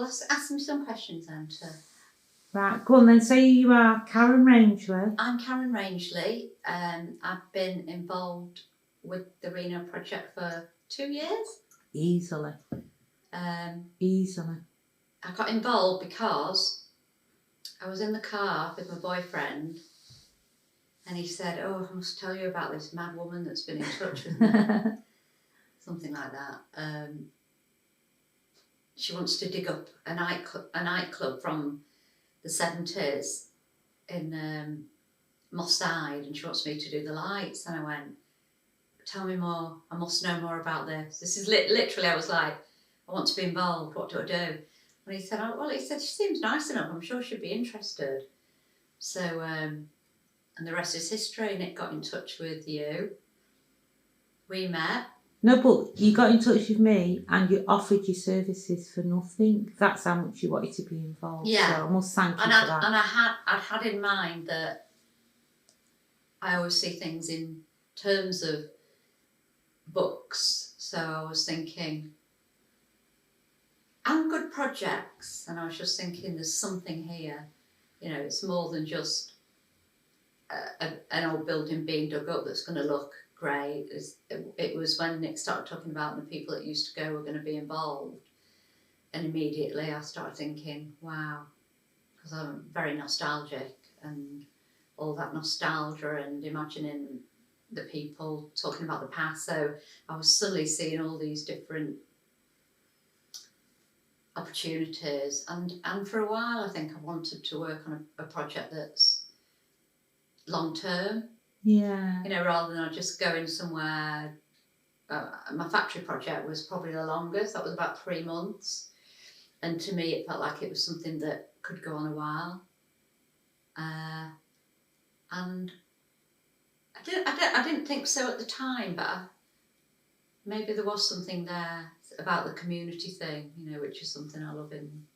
well, ask me some questions then. Right, go on then. Say you are Karen Rangeley. I'm Karen Rangeley. I've been involved with the Reno project for 2 years. Easily. Easily. I got involved because I was in the car with my boyfriend and he said, oh, I must tell you about this mad woman that's been in touch with me. Something like that. She wants to dig up a nightclub from the 70s in Moss Side, and she wants me to do the lights. And I went, tell me more. I must know more about this. This is literally, I was like, I want to be involved. What do I do? And he said, oh, well, he said, she seems nice enough. I'm sure she'd be interested. So, and the rest is history. Nick got in touch with you. We met. No, but you got in touch with me and you offered your services for nothing. That's how much you wanted to be involved. Yeah. So I must thank you for that. And I'd had in mind that I always see things in terms of books. So I was thinking, and good projects. And I was just thinking there's something here. You know, it's more than just an old building being dug up that's going to look great. It was when Nick started talking about the people that used to go were going to be involved, and immediately I started thinking, wow, because I'm very nostalgic, and all that nostalgia and imagining the people talking about the past. So I was suddenly seeing all these different opportunities, and for a while I think I wanted to work on a project that's long term. Yeah. You know, rather than just going somewhere. My factory project was probably the longest. That was about 3 months. And to me, it felt like it was something that could go on a while. And I didn't think so at the time, but maybe there was something there about the community thing, you know, which is something I love in.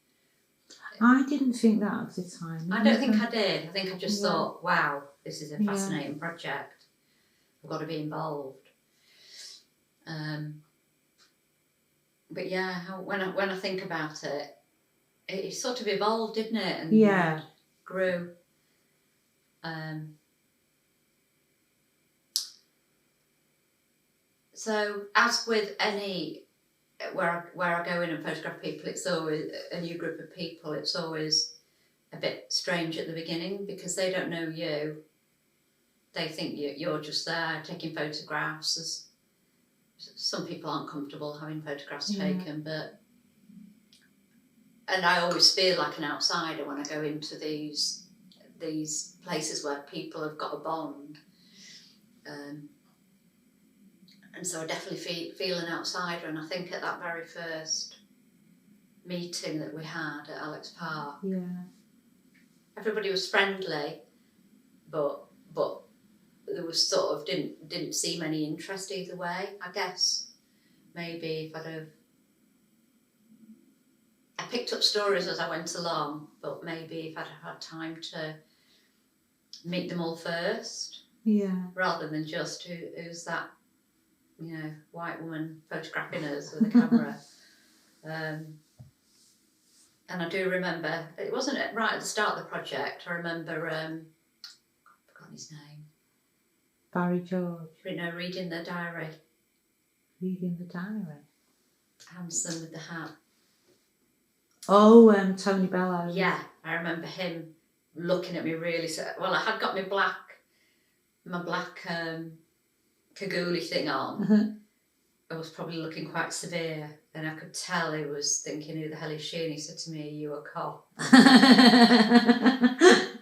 I didn't think that at the time. I don't think I did. I think I just thought, wow, this is a fascinating project. I've got to be involved. But yeah, when I think about it, it sort of evolved, didn't it? And grew. So as with any where I go in and photograph people, it's always a new group of people. It's always a bit strange at the beginning because they don't know you. They think you're just there taking photographs. Some people aren't comfortable having photographs taken, and I always feel like an outsider when I go into these places where people have got a bond. And so I definitely feel an outsider, and I think at that very first meeting that we had at Alex Park, everybody was friendly, but there was sort of didn't seem any interest either way. I guess maybe if I picked up stories as I went along, but maybe if I'd had time to meet them all first, rather than just who's that, you know, white woman photographing us with a camera. And I do remember, it wasn't right at the start of the project, I remember, I've forgotten his name. Barry George. No, reading the diary. Reading the diary? Handsome with the hat. Oh, Tony Bellows. Yeah, I remember him looking at me really, well, I had got my black Kaguli thing on. I was probably looking quite severe, and I could tell he was thinking, who the hell is she? And he said to me, are you a cop?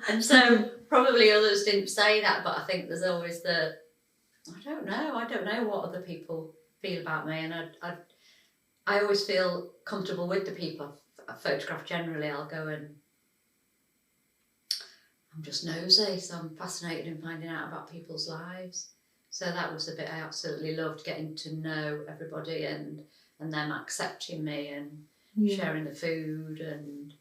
And so probably others didn't say that, but I think there's always I don't know what other people feel about me, and I always feel comfortable with the people I photograph. Generally I'll go and I'm just nosy, so I'm fascinated in finding out about people's lives. So that was the bit I absolutely loved, getting to know everybody and them accepting me and sharing the food and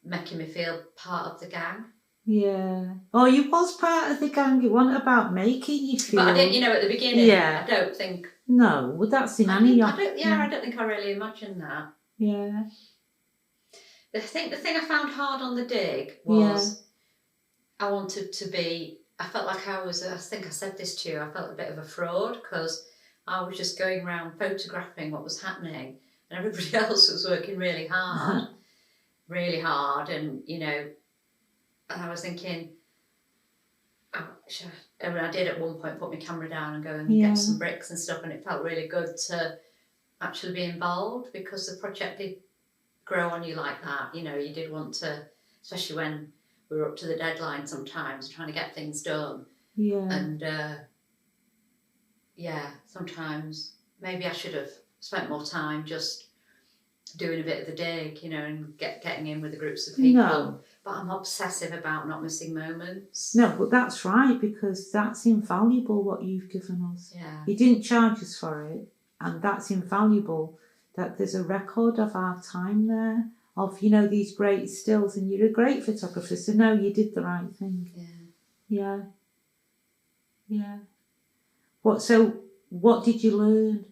making me feel part of the gang. Yeah. Oh, you was part of the gang. It wasn't about making you feel. But I didn't, at the beginning. I don't think. No, well, that's in any. I don't think I really imagined that. Yeah. I think the thing I found hard on the dig was I wanted to be. I felt like I think I said this to you. I felt a bit of a fraud because I was just going around photographing what was happening, and everybody else was working really hard, and and I was thinking. I did at one point put my camera down and go and get some bricks and stuff, and it felt really good to actually be involved because the project did grow on you like that. You did want to, especially when we were up to the deadline sometimes, trying to get things done. Yeah. And sometimes maybe I should have spent more time just doing a bit of the dig, and getting in with the groups of people. No. But I'm obsessive about not missing moments. No, but that's right, because that's invaluable what you've given us. Yeah. You didn't charge us for it, and that's invaluable that there's a record of our time there, of, these great stills, and you're a great photographer, so no, you did the right thing. Yeah. Yeah. What did you learn?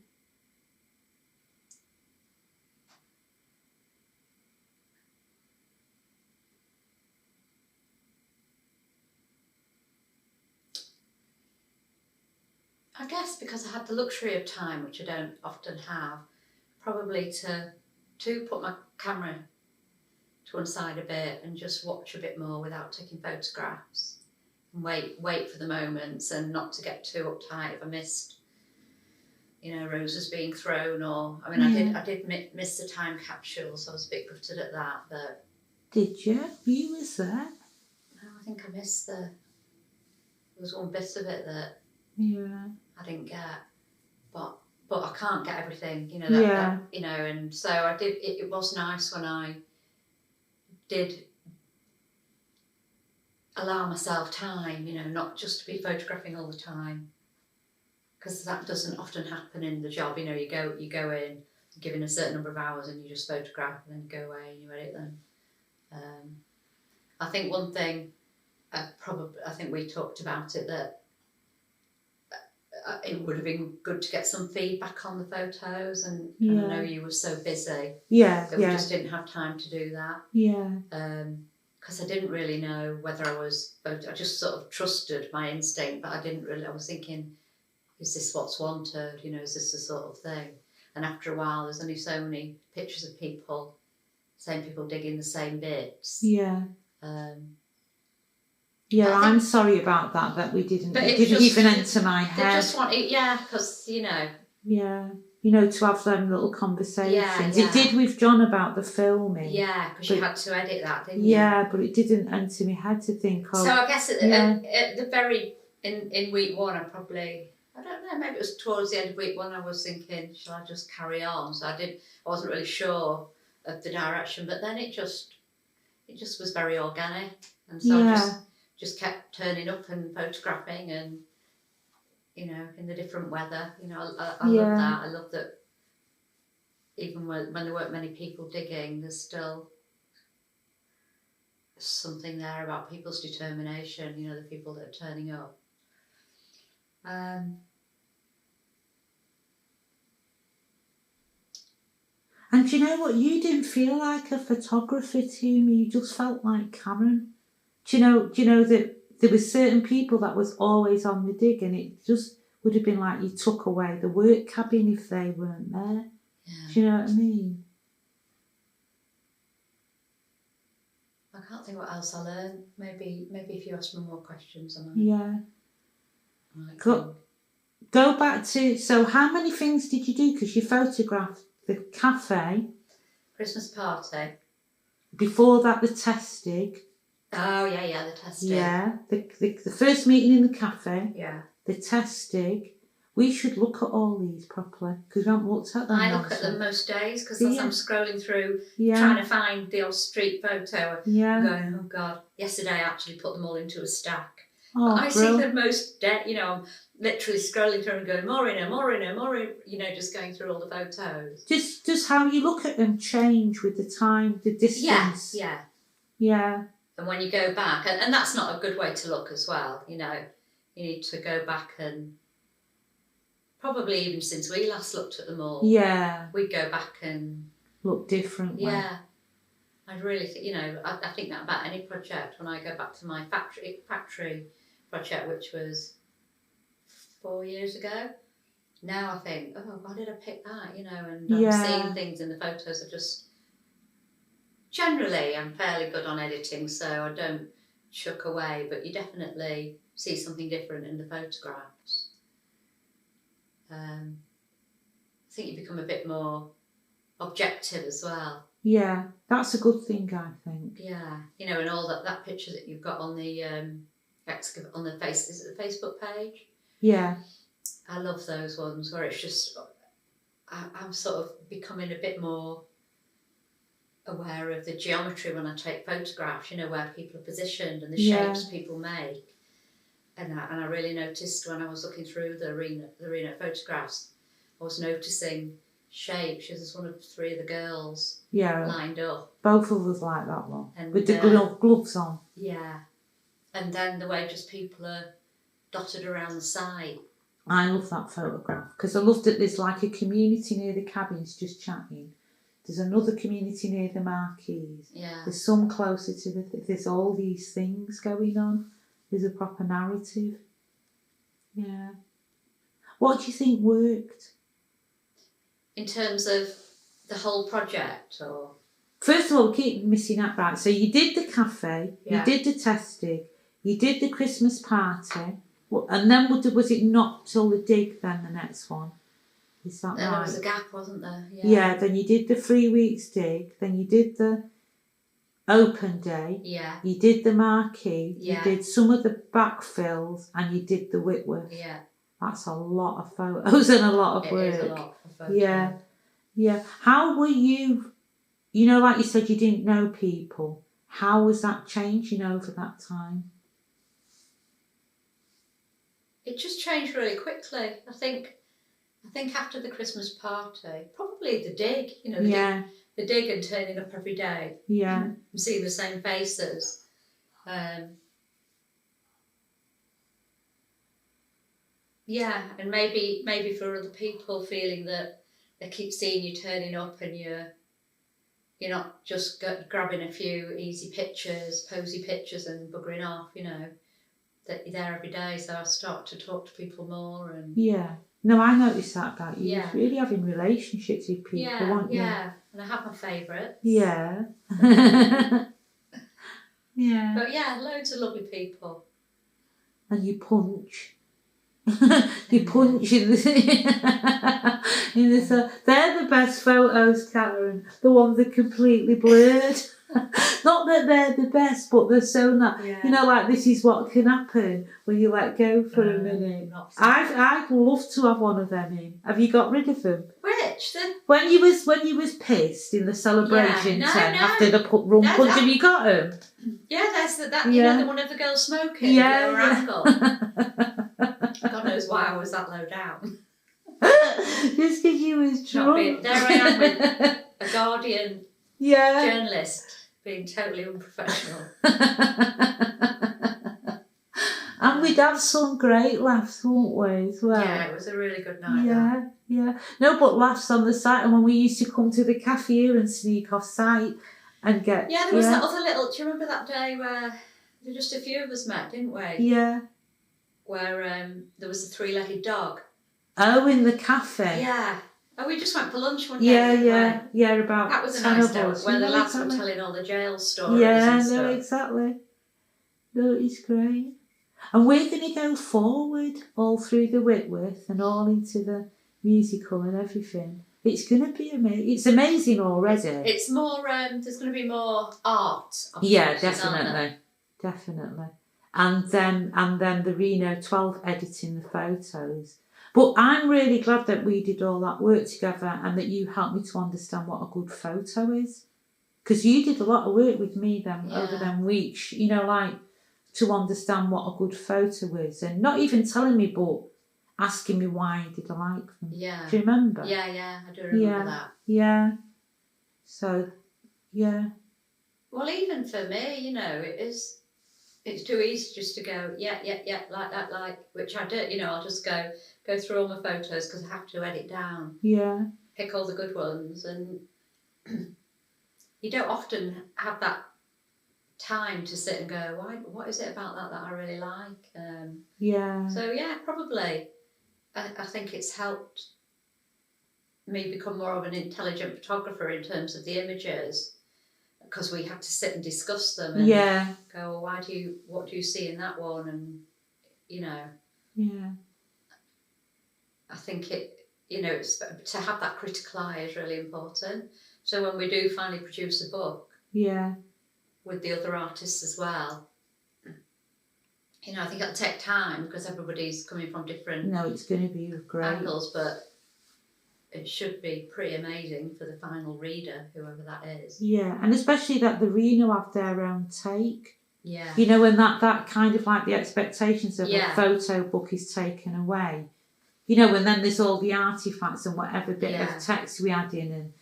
I guess because I had the luxury of time, which I don't often have, probably to put my camera to one side a bit and just watch a bit more without taking photographs, and wait for the moments and not to get too uptight if I missed, roses being thrown, or I did miss the time capsule, so I was a bit gutted at that. But did you? You was there? No, I think I missed there was one bit of it that I didn't get, but I can't get everything, and so I did. It was nice when I did allow myself time, not just to be photographing all the time, because that doesn't often happen in the job. You go in, given a certain number of hours, and you just photograph, and then you go away and you edit them. I think one thing, I think we talked about it, that it would have been good to get some feedback on the photos, and I know you were so busy that we just didn't have time to do that. Because I didn't really know whether I just sort of trusted my instinct, but I was thinking, is this what's wanted? Is this the sort of thing? And after a while, there's only so many pictures of same people digging the same bits. I'm sorry about that we didn't. It didn't even enter my head. They just want it, because, to have them little conversations. It did with John about the filming. Yeah, because you had to edit that, didn't you? Yeah, but it didn't enter my head to think of. So I guess at the very, in week one, I don't know, maybe it was towards the end of week one, I was thinking, shall I just carry on? So I wasn't really sure of the direction, but then it just was very organic. And so I just kept turning up and photographing, and in the different weather. I love that. I love that even when there weren't many people digging, there's still something there about people's determination, the people that are turning up. And do you know what? You didn't feel like a photographer to me. You just felt like Karen. Do you know that there were certain people that was always on the dig, and it just would have been like you took away the work cabin if they weren't there. Yeah. Do you know what I mean? I can't think what else I learned. Maybe if you ask me more questions, I might. Yeah. Go back to, so how many things did you do? Because you photographed the cafe. Christmas party. Before that, the test dig. Oh, yeah, the test dig. Yeah, the first meeting in the cafe. Yeah. The test dig. We should look at all these properly, because we haven't looked at them. I look at them most days, because as I'm scrolling through, trying to find the old street photo, I'm going, oh God. Yesterday I actually put them all into a stack. Oh, but I see the most, I'm literally scrolling through and going, more in, just going through all the photos. Just how you look at them change with the time, the distance. Yeah. And when you go back, and that's not a good way to look as well, you need to go back, and probably even since we last looked at them all, we'd go back and look differently. Yeah. really think, you know, I think that about any project. When I go back to my factory project, which was 4 years ago, now I think, oh, why did I pick that? You know, and I'm seeing things in the photos. Generally, I'm fairly good on editing, so I don't chuck away, but you definitely see something different in the photographs. I think you become a bit more objective as well. Yeah, that's a good thing, I think. Yeah, you know, and all that picture that you've got on the is it the Facebook page? Yeah. I love those ones where it's just, I'm sort of becoming a bit more aware of the geometry when I take photographs, you know, where people are positioned and the shapes people make. And I really noticed when I was looking through the Reno photographs, I was noticing shapes. She was one of 3 of the girls lined up. Both of us like that one. And, with the gloves on. Yeah. And then the way just people are dotted around the site. I love that photograph because I love that there's like a community near the cabins just chatting. There's another community near the marquees. Yeah. There's some closer to there's all these things going on. There's a proper narrative. Yeah. What do you think worked? In terms of the whole project, or? First of all, keep missing out, right? So you did the cafe, you did the testing, you did the Christmas party, and then was it not till the dig then the next one? Is that right? There was a gap, wasn't there? Yeah, then you did the 3 weeks dig, then you did the open day, you did the marquee, you did some of the backfills, and you did the Whitworth. Yeah. That's a lot of photos and a lot of work. It is a lot of photos. Yeah, yeah. How were you, you know, like you said, you didn't know people. How was that changing over that time? It just changed really quickly. I think after the Christmas party, probably the dig, you know, the dig and turning up every day. Yeah. And seeing the same faces. Yeah, and maybe for other people feeling that they keep seeing you turning up and you're not just grabbing a few easy pictures, posy pictures and buggering off, you know, that you're there every day. So I start to talk to people more and... Yeah. No, I noticed that about you. You're really having relationships with people, aren't you? Yeah, and I have my favourites. Yeah. Yeah. But yeah, loads of lovely people. And you punch. You punch in the they're the best photos, Karen. The ones that are completely blurred. Not that they're the best, but they're so not. You know, like this is what can happen when you let go for a minute. I'd love to have one of them in. Have you got rid of them? Which? When you was pissed in the celebration tent after the rum punch, have you got them? Yeah, there's that. You know, the one of the girls smoking. Angle. God knows why I was that low down. Just because you was drunk. There I am with a Guardian journalist being totally unprofessional. And we'd have some great laughs, wouldn't we, as well? Yeah, it was a really good night. Yeah. No, but laughs on the site, and when we used to come to the cafe here and sneak off site and get... Yeah, there was that other little... Do you remember that day where just a few of us met, didn't we? Yeah. Where there was a 3-legged dog. Oh, in the cafe. Yeah. Oh, we just went for lunch one day. Yeah, about that was a nice day where the lads were telling all the jail stories. Yeah, no, exactly. No, it's great. And we're going to go forward all through the Whitworth and all into the musical and everything. It's going to be amazing. It's amazing already. It's more. There's going to be more art. Yeah, definitely. And then the Reno 12 editing the photos. But I'm really glad that we did all that work together and that you helped me to understand what a good photo is. Because you did a lot of work with me over them weeks, you know, like to understand what a good photo is. And not even telling me, but asking me why did I like them. Yeah. Do you remember? Yeah, I do remember that. Yeah. So, yeah. Well, even for me, you know, it's too easy just to go, like that, which I do, you know, I'll just go through all my photos because I have to edit down. Yeah. Pick all the good ones and you don't often have that time to sit and go, what is it about that I really like? So yeah, probably. I think it's helped me become more of an intelligent photographer in terms of the images, because we had to sit and discuss them and go, well, what do you see in that one? And I think it's, to have that critical eye is really important. So when we do finally produce a book, with the other artists as well, I think it'll take time because everybody's coming from different it's going to be great angles, but it should be pretty amazing for the final reader, whoever that is. Yeah, and especially that the Reno have their own take. Yeah. When that kind of like the expectations of a photo book is taken away. And then there's all the artifacts and whatever bit of text we add in, and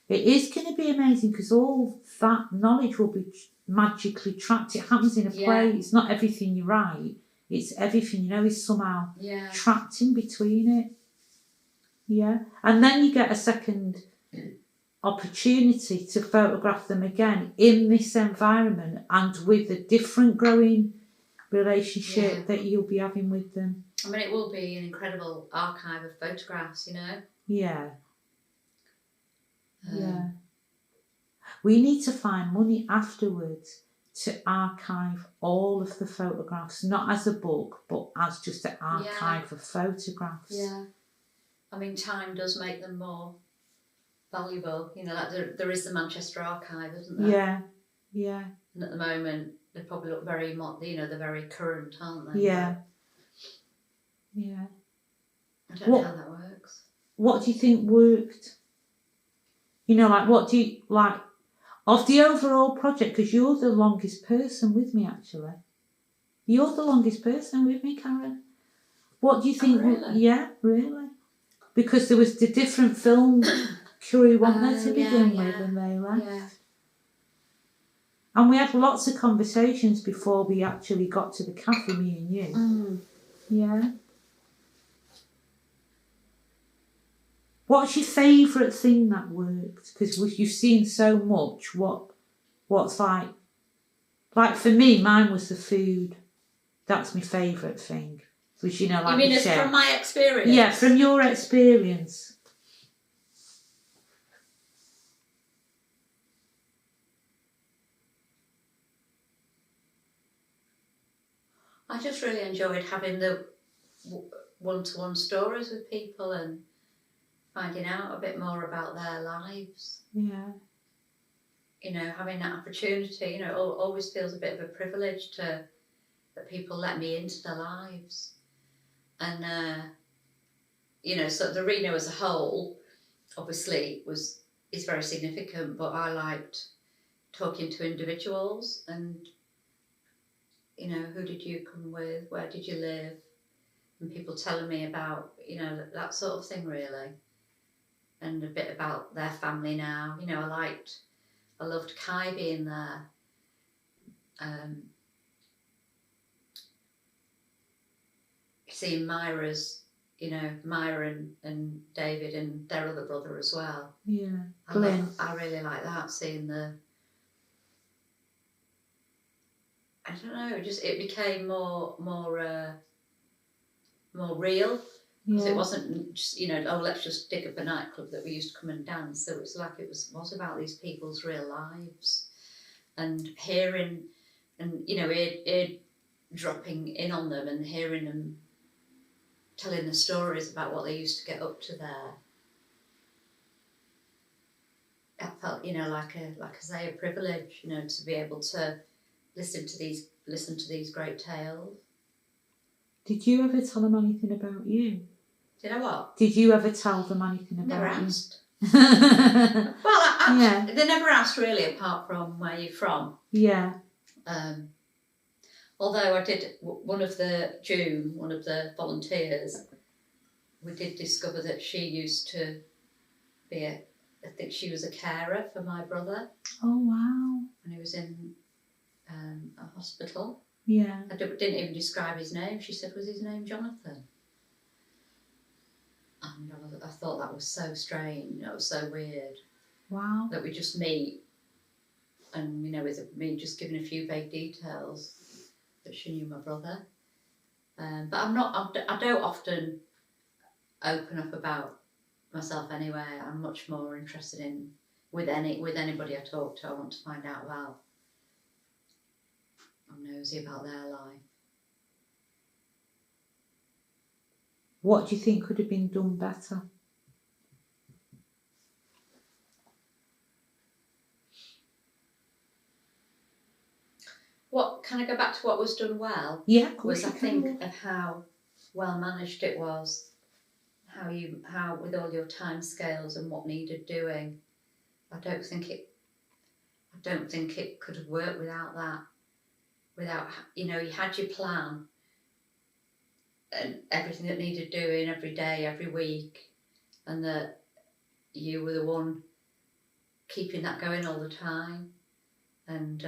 it is going to be amazing because all that knowledge will be magically trapped. It happens in a play. It's not everything you write. It's everything is somehow trapped in between it. Yeah, and then you get a second opportunity to photograph them again in this environment and with a different growing relationship that you'll be having with them. I mean, it will be an incredible archive of photographs, Yeah. We need to find money afterwards to archive all of the photographs, not as a book, but as just an archive of photographs. Yeah. I mean, time does make them more valuable. Like there is the Manchester Archive, isn't there? Yeah. And at the moment, they probably look very, they're very current, aren't they? Yeah. I don't know how that works. What do you think worked? What do you like of the overall project? Because you're the longest person with me, actually. You're the longest person with me, Karen. What do you think? Really? Yeah, really. Because there was the different film crew one there to begin with, and they left. Yeah. And we had lots of conversations before we actually got to the cafe, me and you. Yeah. What's your favourite thing that worked? Because you've seen so much. What's like for me, mine was the food. That's my favourite thing. Which like you mean it's from my experience? Yeah, from your experience. I just really enjoyed having the one-to-one stories with people and finding out a bit more about their lives. Yeah. Having that opportunity, it always feels a bit of a privilege that people let me into their lives. And, so the Reno as a whole, obviously, is very significant, but I liked talking to individuals and, who did you come with, where did you live, and people telling me about, that sort of thing, really. And a bit about their family now. I loved Kai being there. Seeing Myra's, Myra and David and their other brother as well. Yeah, I really like that, seeing I don't know, it became more real. Because it wasn't just, let's just dig up a nightclub that we used to come and dance. So it's like it was about these people's real lives. And hearing, and, ear dropping in on them and hearing them telling the stories about what they used to get up to there. I felt, like a privilege, to be able to listen to these great tales. Did you ever tell them anything about you? Did I what? Did you ever tell them anything about Never you? asked. Well, they never asked really, apart from where you're from. Yeah. Although I did, one of the volunteers, we did discover that she used to be I think she was a carer for my brother. Oh, wow. When he was in a hospital. Yeah. I didn't even describe his name. She said, was his name Jonathan? And I thought that was so strange. It was so weird. Wow. That we just meet and with me just giving a few vague details that she knew my brother. But I don't often open up about myself anyway. I'm much more interested in with anybody I talk to. I want to find out about. I'm nosy about their life. What do you think could have been done better? What can I go back to what was done well? Yeah, of course. I think of how well managed it was, how with all your time scales and what needed doing. I don't think it could have worked without that. Without you had your plan and everything that needed doing every day, every week, and that you were the one keeping that going all the time, and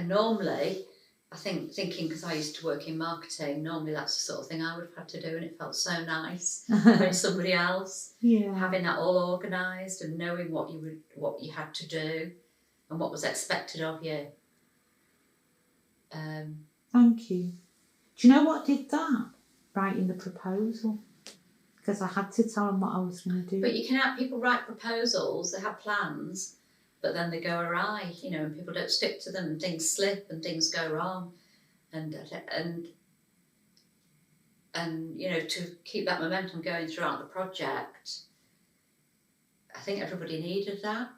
normally, I think thinking because I used to work in marketing, normally that's the sort of thing I would have had to do, and it felt so nice when somebody else having that all organised and knowing what you had to do and what was expected of you. Thank you. Do you know what did that? Writing the proposal, because I had to tell them what I was going to do. But you can have people write proposals, they have plans, but then they go awry, and people don't stick to them, and things slip and things go wrong, and to keep that momentum going throughout the project, I think everybody needed that.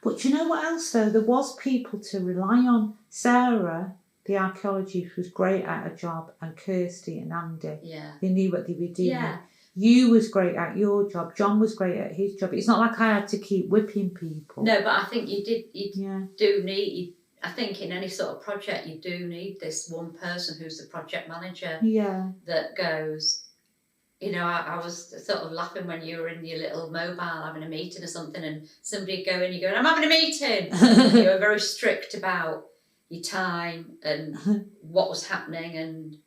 But do you know what else though? There was people to rely on. Sarah, the archaeologist, was great at her job, and Kirsty and Andy, they knew what they were doing. Yeah. You was great at your job. John was great at his job. It's not like I had to keep whipping people. No, but I think you do need. I think in any sort of project you do need this one person who's the project manager. Yeah. That goes. I was sort of laughing when you were in your little mobile having a meeting or something, and somebody'd go in, you go, I'm having a meeting. And you were very strict about your time and what was happening, and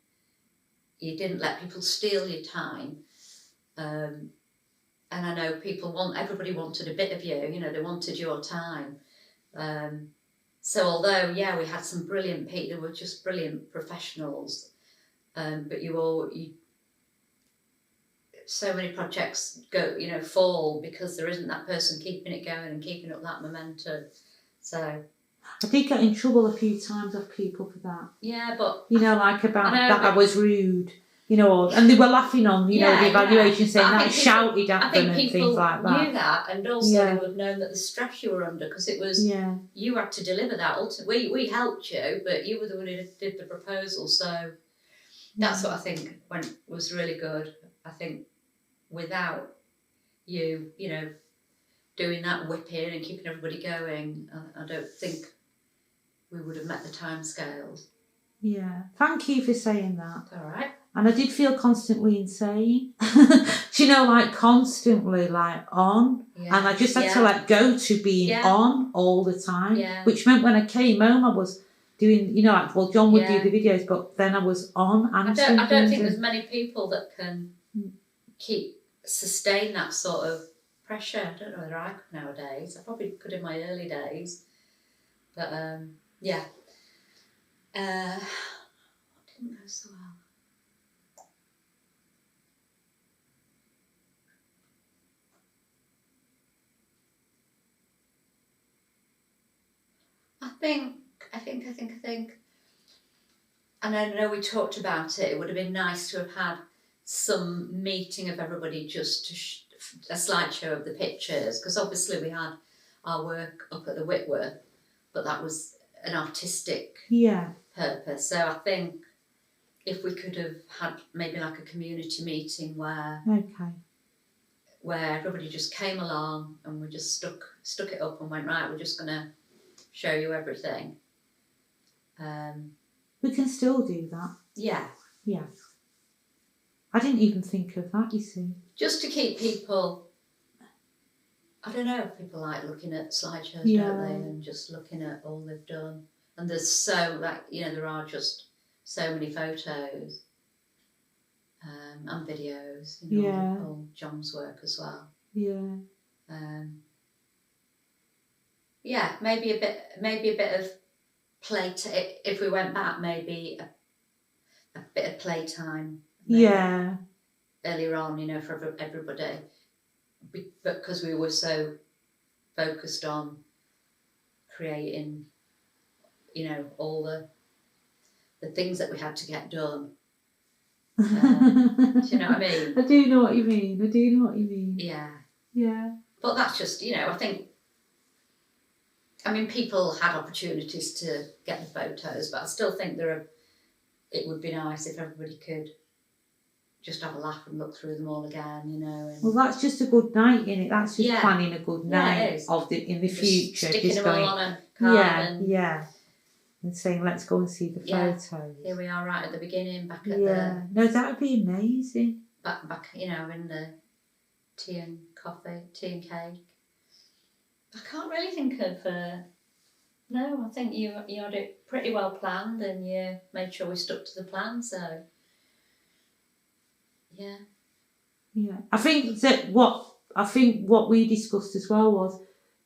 you didn't let people steal your time. And I know everybody wanted a bit of you, they wanted your time. So although, we had some brilliant people, they were just brilliant professionals, but so many projects go, fall because there isn't that person keeping it going and keeping up that momentum. So I did get in trouble a few times off people for that. Yeah, but I was rude, and they were laughing on, the evaluation, saying that I shouted at them and things like that. I think people knew that, and also they would have known that the stress you were under, because it was you had to deliver that. We helped you, but you were the one who did the proposal, so that's what I think was really good. I think without you, doing that whipping and keeping everybody going, I don't think we would have met the timescales. Yeah, thank you for saying that. All right. And I did feel constantly insane. Constantly on. Yeah. And I just had to let go to being on all the time. Yeah. Which meant when I came home, I was doing, John would do the videos, but then I was on. And I don't think there's many people that can sustain that sort of pressure. I don't know whether I could nowadays. I probably could in my early days. But, what didn't go so well? I think, and I know we talked about it, it would have been nice to have had some meeting of everybody, just to a slideshow of the pictures, because obviously we had our work up at the Whitworth, but that was an artistic purpose. So I think if we could have had maybe like a community meeting where everybody just came along and we just stuck it up and went, right, we're just going to show you everything. We can still do that. Yeah. Yeah. I didn't even think of that, you see. Just to keep people, I don't know, people like looking at slideshows, don't they? And just looking at all they've done. And there's there are just so many photos and videos, all John's work as well. Yeah. Yeah, maybe a bit of play. If we went back, maybe a bit of playtime. Yeah. Earlier on, you know, for everybody, because we were so focused on creating, you know, all the things that we had to get done. Do you know what I mean? I do know what you mean. Yeah. Yeah. But that's just, you know, I mean, people had opportunities to get the photos, but I still think it would be nice if everybody could just have a laugh and look through them all again, you know. And well, that's just a good night, innit? That's just planning a good night in the future. Sticking them all on a card and saying, let's go and see the photos. Here we are right at the beginning, back at no, that would be amazing. Back, you know, in the tea and cake. I can't really think of. No, I think you had it pretty well planned, and you made sure we stuck to the plan. So, yeah. Yeah, I think what we discussed as well was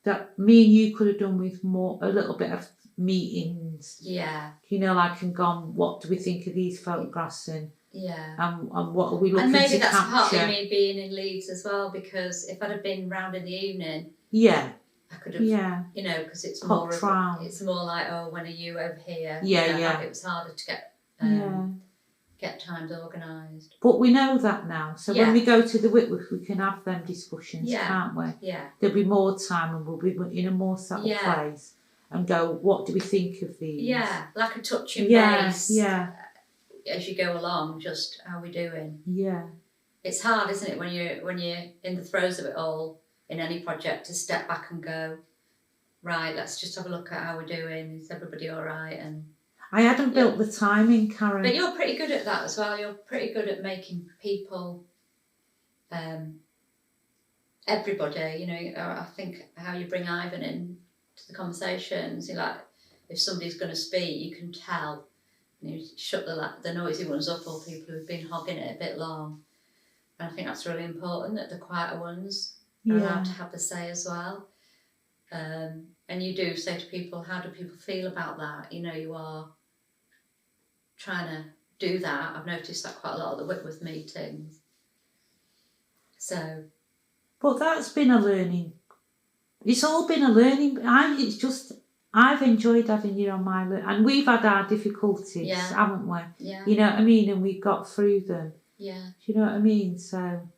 that me and you could have done with a little bit of meetings. Yeah. You know, like and gone, what do we think of these photographs and what are we looking to capture? And maybe that's partly me being in Leeds as well, because if I'd have been round in the evening, I could have, you know, because it's more like, oh, when are you over here? It was harder to get times organised. But we know that now, so when we go to the Whitworth, we can have them discussions, can't we? Yeah. There'll be more time, and we'll be in a more settled place, and go, what do we think of these? Yeah, like a touching base. Yeah. As you go along, just how we doing? Yeah. It's hard, isn't it, when you're in the throes of it all in any project, to step back and go, right, let's just have a look at how we're doing. Is everybody all right? And I hadn't built the timing, Karen. But you're pretty good at that as well. You're pretty good at making people, everybody, you know, I think how you bring Ivan in to the conversations, you know, like if somebody's going to speak, you can tell. You shut the noisy ones up, or people who've been hogging it a bit long. And I think that's really important, that the quieter ones are allowed to have the say as well. And you do say to people, how do people feel about that? You know, you are trying to do that. I've noticed that quite a lot at the Whitworth meetings. So. But that's been a learning. It's all been a learning. I've enjoyed having you on my and we've had our difficulties, haven't we? Yeah. You know what I mean? And we got through them. Yeah. Do you know what I mean? So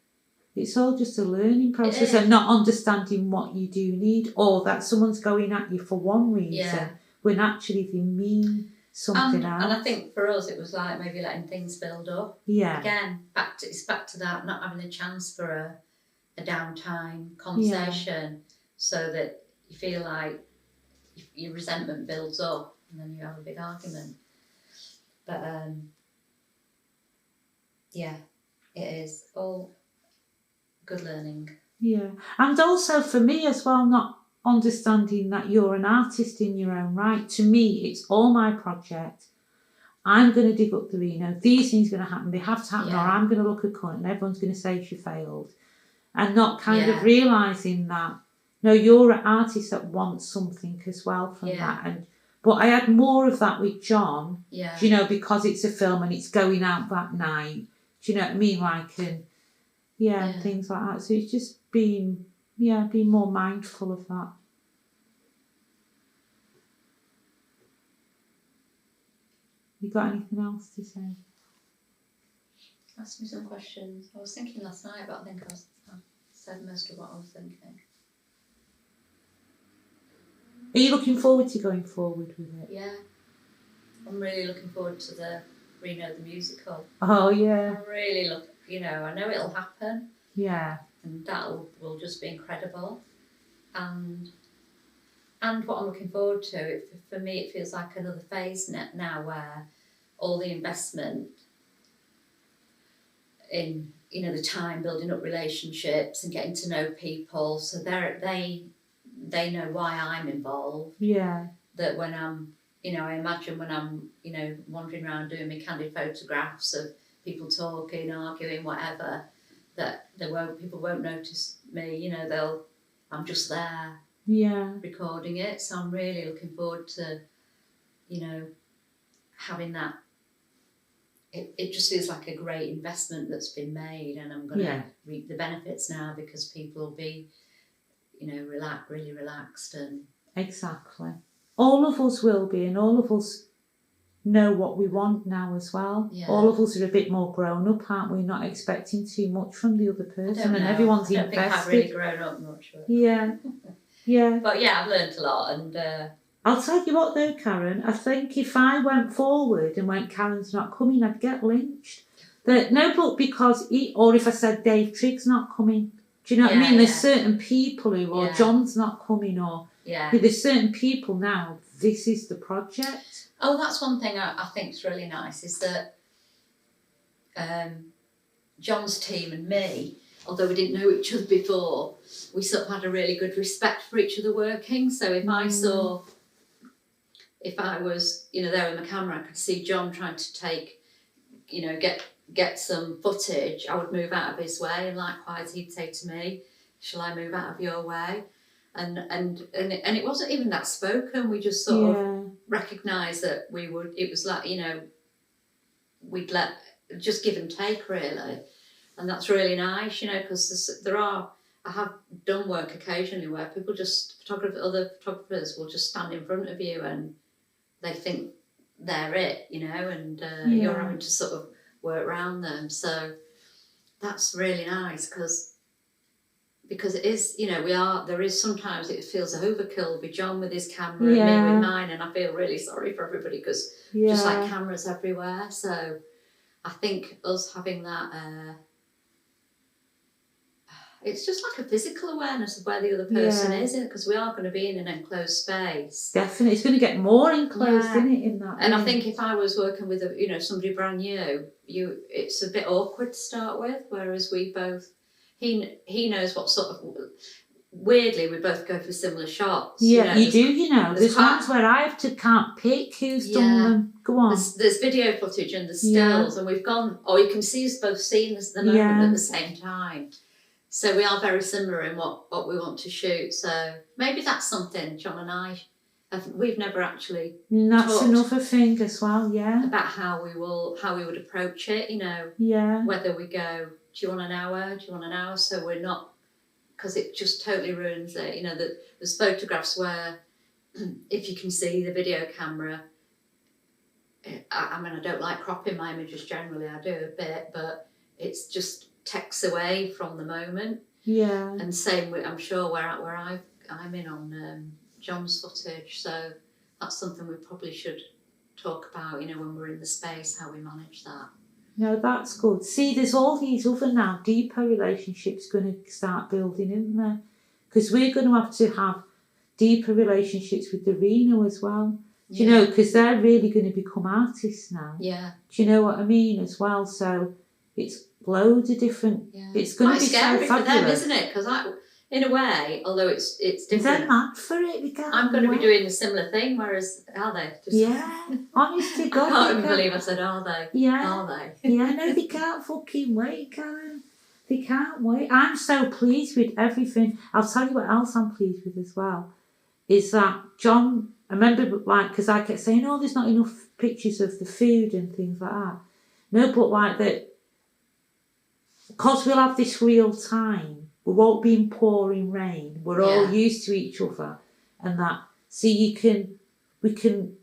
it's all just a learning process, and not understanding what you do need, or that someone's going at you for one reason when actually they mean something else. And I think for us it was like maybe letting things build up. Yeah. Again, it's back to that, not having a chance for a downtime conversation, so that you feel like your resentment builds up and then you have a big argument. But it is all good learning. Yeah. And also for me as well, not understanding that you're an artist in your own right. To me, it's all my project. I'm going to dig up the Reno. These things are going to happen. They have to happen, or I'm going to look a cunt and everyone's going to say she failed. And not kind of realising that, no, you're an artist that wants something as well from that. But I had more of that with John, you know, because it's a film and it's going out that night. Do you know what I mean? Like, and things like that. So it's just being more mindful of that. You got anything else to say? Ask me some questions. I was thinking last night, but I think I said most of what I was thinking. Are you looking forward to going forward with it? Yeah. I'm really looking forward to the Reno the musical. Oh, yeah. I really I know it'll happen. Yeah. And that will just be incredible. And what I'm looking forward to, for me, it feels like another phase now where all the investment in, you know, the time building up relationships and getting to know people, so they know why I'm involved. Yeah. That when I'm, you know, I imagine when I'm, you know, wandering around doing my candid photographs of people talking, arguing, whatever, that people won't notice me. You know, I'm just there. recording it. So I'm really looking forward to, having that. It just feels like a great investment that's been made, and I'm going to reap the benefits now because people will be, really relaxed and. Exactly. All of us will be, and all of us know what we want now as well. Yeah. All of us are a bit more grown up, aren't we? Not expecting too much from the other person, and everyone's invested. I don't think I've really grown up much. But... Yeah. But I've learned a lot, and. I'll tell you what though, Karen, I think if I went forward and went, Karen's not coming, I'd get lynched. But because or if I said Dave Trigg's not coming, do you know what I mean? There's certain people who, or John's not coming, or there's certain people now, this is the project. Oh, that's one thing I think is really nice, is that John's team and me, although we didn't know each other before, we sort of had a really good respect for each other working. So if I was, there with my camera, I could see John trying to take, get some footage, I would move out of his way, and likewise he'd say to me, shall I move out of your way? And it wasn't even that spoken, we just sort of recognised that we would, it was like, we'd let, just give and take really. And that's really nice, because I have done work occasionally where people other photographers will just stand in front of you and they think they're it, and you're having to sort of work around them. So that's really nice because it is, there is sometimes it feels overkill with John with his camera and me with mine, and I feel really sorry for everybody because just like cameras everywhere. So I think us having that, it's just like a physical awareness of where the other person is, because we are going to be in an enclosed space. Definitely, it's going to get more enclosed, isn't it, in that? And I think if I was working with somebody brand new, it's a bit awkward to start with. Whereas we both, he knows what sort of. Weirdly, we both go for similar shots. Yeah, you do. There's ones where I can't pick who's done them. Go on. There's video footage and the stills, and we've gone. Or you can see us both seeing the moment at the same time. So we are very similar in what we want to shoot. So maybe that's something John and I, we've never actually that's talked another thing as well, about how we would approach it, whether we go, do you want an hour? So we're not, because it just totally ruins it. There's photographs where if you can see the video camera, I don't like cropping my images generally, I do a bit, but it's just takes away from the moment. Yeah. And same with, I'm sure where I'm in on John's footage. So that's something we probably should talk about, when we're in the space, how we manage that. No, that's good. See, there's all these other now deeper relationships going to start building, isn't there? Because we're going to have deeper relationships with the Reno as well. Do you know? Because they're really going to become artists now. Yeah. Do you know what I mean as well? So it's loads of different. It's going to be scary so for them, isn't it? Because in a way, although it's different, they're mad for it. I'm going to be doing a similar thing. Whereas, are they? Honest to God, I can't even believe I said, are they? Yeah, are they? No, they can't fucking wait, Karen. They can't wait. I'm so pleased with everything. I'll tell you what else I'm pleased with as well. Is that John? I remember, because I kept saying, "Oh, there's not enough pictures of the food and things like that." No, but that. Because we'll have this real time, we won't be in pouring rain, we're all used to each other, and that, so we can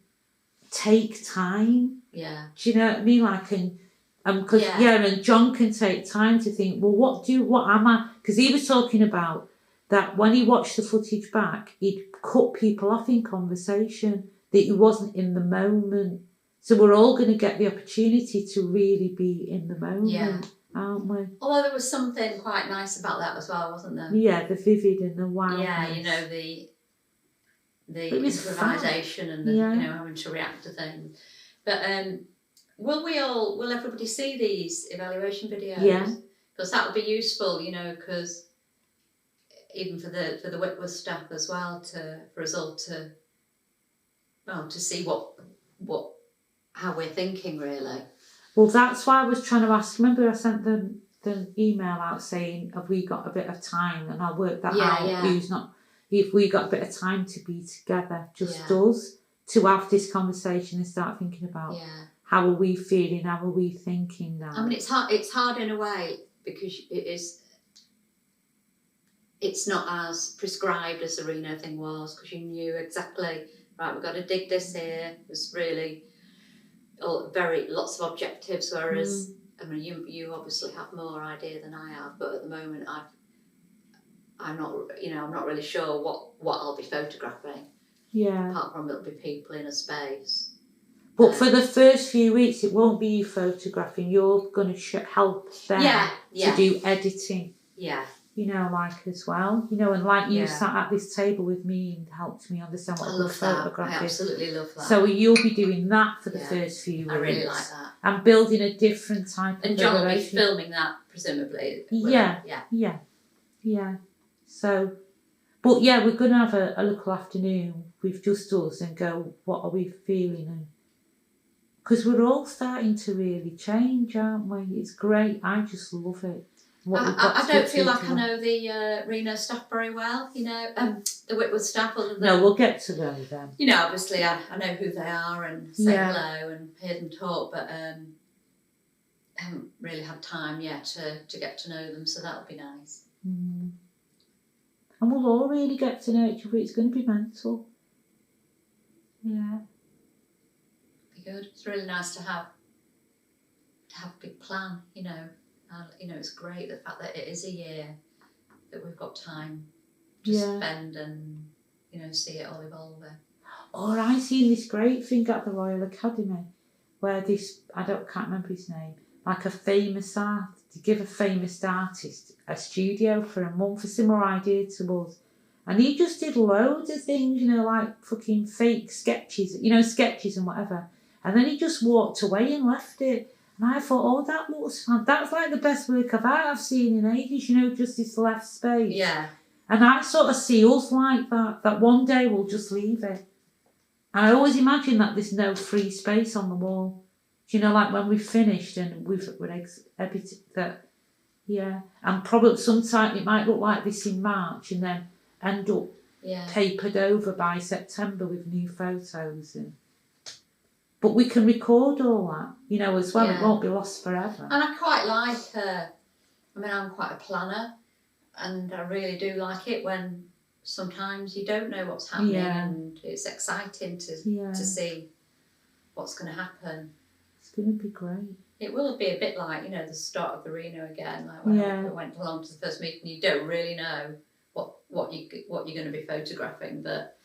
take time. Yeah. Do you know what I mean? And John can take time to think, well, what am I? Because he was talking about that when he watched the footage back, he'd cut people off in conversation, that he wasn't in the moment. So we're all going to get the opportunity to really be in the moment, aren't we? Although there was something quite nice about that as well, wasn't there? Yeah, the vivid and the wildness. Yeah, the improvisation and the having to react to things. But will everybody see these evaluation videos? Yeah. Because that would be useful, because even for the Whitworth staff as well, for us all to see how we're thinking really. Well, that's why I was trying to ask. Remember, I sent the email out saying, "Have we got a bit of time?" And I'll work that out. Yeah. Who's not? if we got a bit of time to be together, just us, to have this conversation and start thinking about how are we feeling, how are we thinking now. I mean, it's hard in a way because it's not as prescribed as the Reno thing was, because you knew exactly, right, we've got to dig this here. It was really lots of objectives, whereas I mean, you obviously have more idea than I have, but at the moment I'm not really sure what I'll be photographing. Yeah. Apart from it'll be people in a space. But for the first few weeks, it won't be you photographing. You're going to help them to do editing. Yeah. You know, like as well. You know, and like you sat at this table with me and helped me understand what a good photograph is. I absolutely love that. So you'll be doing that for the first few weeks. I really like that. And building a different type of And John will be filming that, presumably. Yeah. So, but yeah, we're going to have a little afternoon with just us and go, what are we feeling? And because we're all starting to really change, aren't we? It's great. I just love it. I don't feel like I know the Reno staff very well, you know, the Whitworth staff. No, we'll get to know them. You know, obviously I know who they are and say hello and hear them talk, but I haven't really had time yet to get to know them, so that'll be nice. Mm. And we'll all really get to know each other. It's going to be mental. Yeah. Be good. It's really nice to have a big plan, you know. You know, it's great the fact that it is a year, that we've got time to spend and, you know, see it all evolve. Or I seen this great thing at the Royal Academy where can't remember his name, like a famous to give a famous artist a studio for a month, a similar idea to us. And he just did loads of things, you know, like fucking fake sketches, you know, sketches and whatever. And then he just walked away and left it. And I thought, that looks fun. That's like the best work I've seen in ages, you know, just this left space. Yeah. And I sort of see us like that one day we'll just leave it. And I always imagine that there's no free space on the wall. You know, like when we've finished and we're exhibited that, and probably sometime it might look like this in March and then end up papered over by September with new photos But we can record all that, you know, as well. It won't be lost forever. And I quite like, I'm quite a planner, and I really do like it when sometimes you don't know what's happening and it's exciting to see what's going to happen. It's going to be great. It will be a bit like, you know, the start of the Reno again, like when we went along to the first meeting, you don't really know what you're going to be photographing, but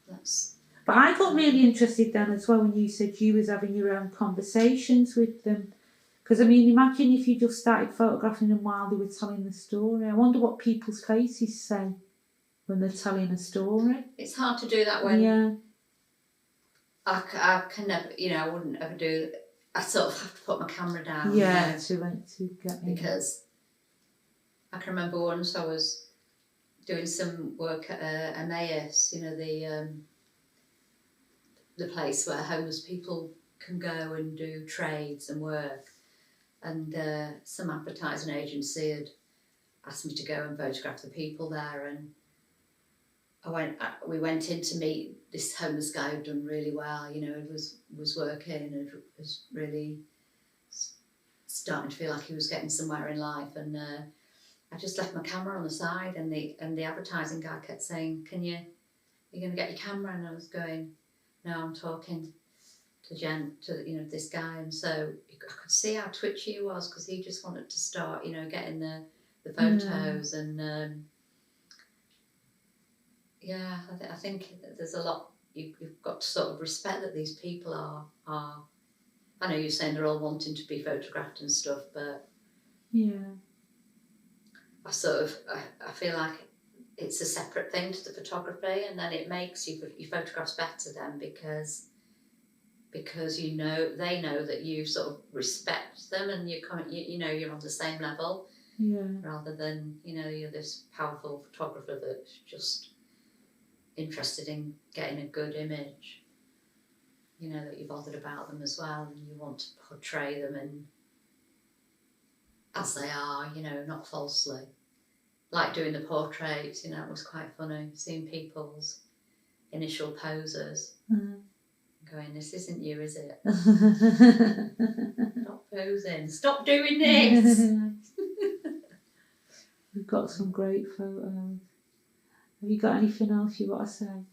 that's... But I got really interested then as well when you said you was having your own conversations with them. Because, I mean, imagine if you just started photographing them while they were telling the story. I wonder what people's faces say when they're telling a story. It's hard to do that when... I can never, you know, I wouldn't ever do... I sort of have to put my camera down. Yeah, to get in. Because I can remember once I was doing some work at Emmaus, you know, the place where homeless people can go and do trades and work. And some advertising agency had asked me to go and photograph the people there, and we went in to meet this homeless guy who'd done really well, you know, and was working and was really starting to feel like he was getting somewhere in life. And I just left my camera on the side, and the advertising guy kept saying, you're going to get your camera? And I was going, no, I'm talking to you know, this guy. And so I could see how twitchy he was, because he just wanted to start, you know, getting the photos. And I think there's a lot you've got to sort of respect that these people are. I know you're saying they're all wanting to be photographed and stuff, but I feel like it's a separate thing to the photography, and then it makes your photographs better then because you know they know that you sort of respect them, and you know you're on the same level, rather than, you know, you're this powerful photographer that's just interested in getting a good image, you know, that you're bothered about them as well, and you want to portray them as they are, you know, not falsely. like doing the portraits, you know, it was quite funny, seeing people's initial poses. Going, this isn't you, is it? Stop posing. Stop doing this. We've got some great photos. Have you got anything else you want to say?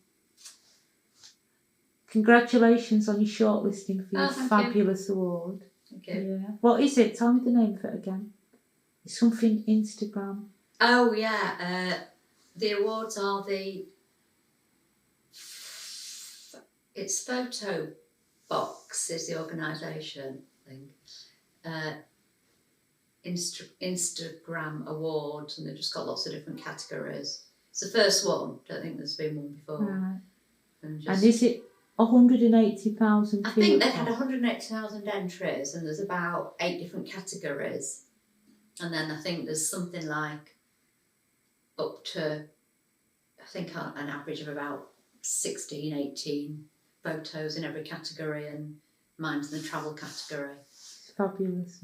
Congratulations on your shortlisting for your fabulous award. Thank you. Yeah. What is it? Tell me the name of it again. It's something Instagram. Oh, yeah. The awards are it's Photo Box is the organisation, I think. Instagram awards, and they've just got lots of different categories. It's the first one. Don't think there's been one before. Right. And is it 180,000 people? I think they had 180,000 entries, and there's about 8 different categories. And then I think there's something like up to, I think, an average of about 16, 18 photos in every category, and mine's in the travel category. It's fabulous.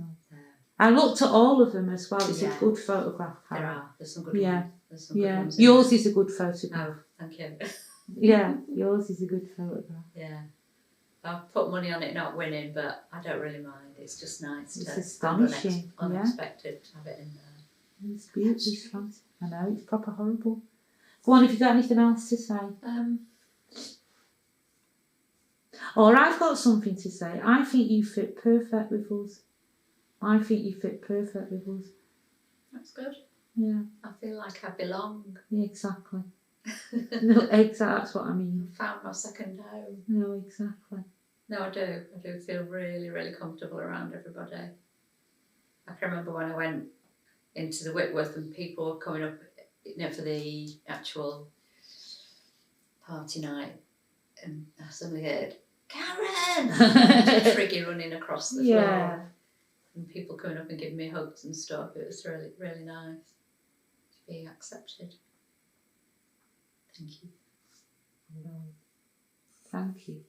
I looked at all of them as well. It's a good photograph. There are. There's some good ones. There's some good ones. Yours is a good photograph. Oh, thank you. Yeah, yours is a good photograph. Yeah. I've put money on it not winning, but I don't really mind. It's just nice. It's astonishing. Unexpected to have it in there. It's beautiful. It's fancy. I know, it's proper horrible. Go on, have you got anything else to say? Or I've got something to say. I think you fit perfect with us. That's good. Yeah. I feel like I belong. Yeah, exactly. No, exactly. That's what I mean. I found my second home. No, exactly. No, I do. I do feel really, really comfortable around everybody. I can remember when I went into the Whitworth and people were coming up, you know, for the actual party night, and I suddenly heard, Karen! Triggy running across the floor. And people coming up and giving me hugs and stuff. It was really, really nice to be accepted. Thank you. Thank you.